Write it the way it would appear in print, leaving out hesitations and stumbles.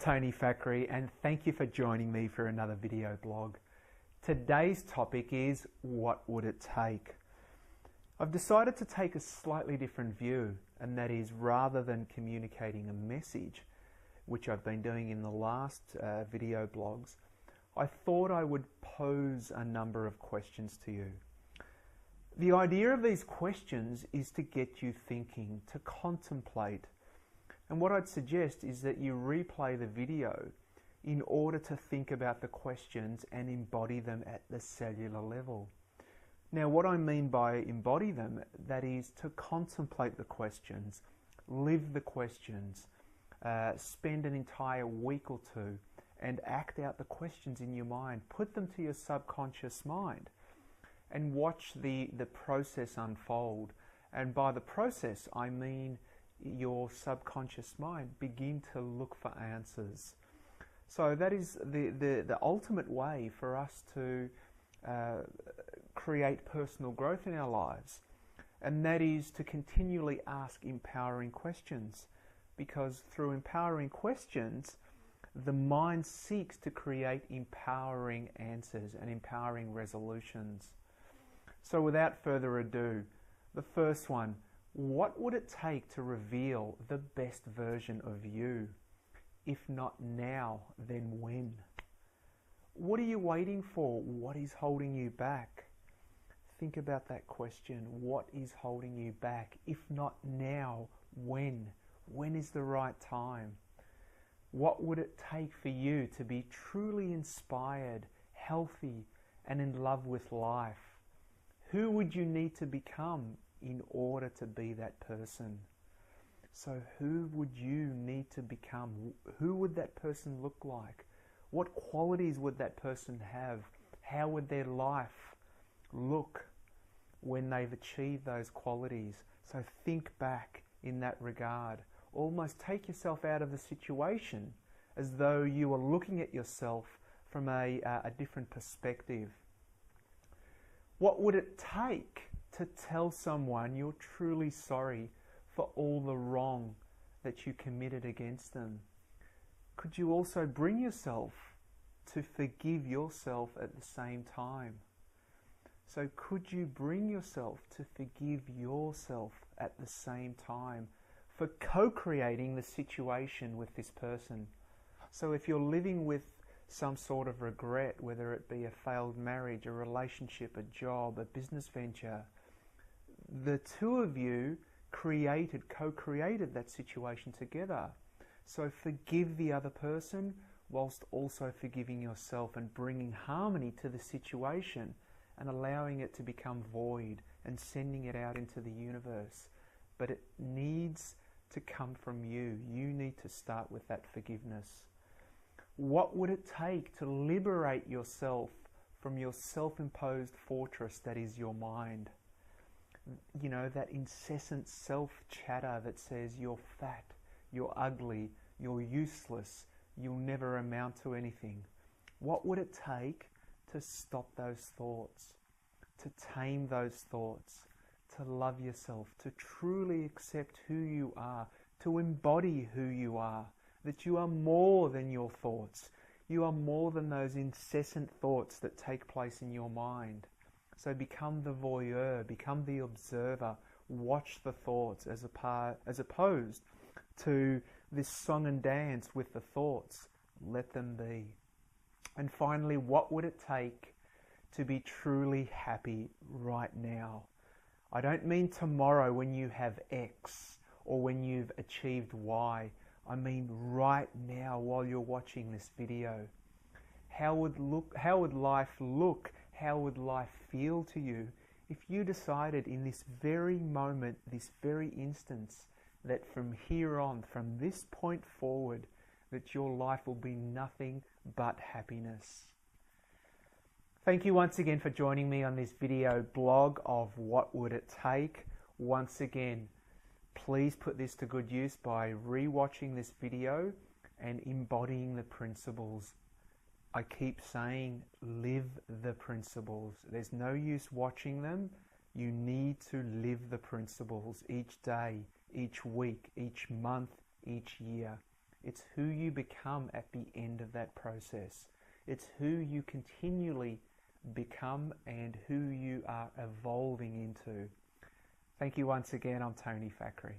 Tony Fackery, and thank you for joining me for another video blog. Today's topic is, what would it take? I've decided to take a slightly different view, and that is, rather than communicating a message, which I've been doing in the last video blogs, I thought I would pose a number of questions to you. The idea of these questions is to get you thinking, to contemplate. And what I'd suggest is that you replay the video in order to think about the questions and embody them at the cellular level. Now, what I mean by embody them, that is to contemplate the questions, live the questions, spend an entire week or two and act out the questions in your mind. Put them to your subconscious mind and watch the process unfold. And by the process, I mean your subconscious mind begin to look for answers. So that is the ultimate way for us to create personal growth in our lives, and that is to continually ask empowering questions, because through empowering questions the mind seeks to create empowering answers and empowering resolutions. So without further ado, the first one: what would it take to reveal the best version of you? If not now, then when? What are you waiting for? What is holding you back? Think about that question. What is holding you back? If not now, when? When is the right time? What would it take for you to be truly inspired, healthy, and in love with life? Who would you need to become in order to be that person? So who would you need to become? Who would that person look like? What qualities would that person have? How would their life look when they've achieved those qualities? So think back in that regard. Almost take yourself out of the situation as though you were looking at yourself from a different perspective. What would it take to tell someone you're truly sorry for all the wrong that you committed against them? Could you also bring yourself to forgive yourself at the same time? So could you bring yourself to forgive yourself at the same time for co-creating the situation with this person? So if you're living with some sort of regret, whether it be a failed marriage, a relationship, a job, a business venture, the two of you co-created that situation together. So forgive the other person whilst also forgiving yourself, and bringing harmony to the situation and allowing it to become void and sending it out into the universe. But it needs to come from you. You need to start with that forgiveness. What would it take to liberate yourself from your self-imposed fortress that is your mind? You know, that incessant self-chatter that says you're fat, you're ugly, you're useless, you'll never amount to anything. What would it take to stop those thoughts, to tame those thoughts, to love yourself, to truly accept who you are, to embody who you are, that you are more than your thoughts. You are more than those incessant thoughts that take place in your mind. So become the voyeur, become the observer, watch the thoughts as opposed to this song and dance with the thoughts. Let them be. And finally, what would it take to be truly happy right now? I don't mean tomorrow when you have X or when you've achieved Y. I mean right now while you're watching this video. How would life look? How would life feel to you if you decided in this very moment, this very instance, that from here on, from this point forward, that your life will be nothing but happiness? Thank you once again for joining me on this video blog of What Would It Take? Once again, please put this to good use by re-watching this video and embodying the principles. I keep saying, live the principles. There's no use watching them. You need to live the principles each day, each week, each month, each year. It's who you become at the end of that process. It's who you continually become and who you are evolving into. Thank you once again. I'm Tony Fackery.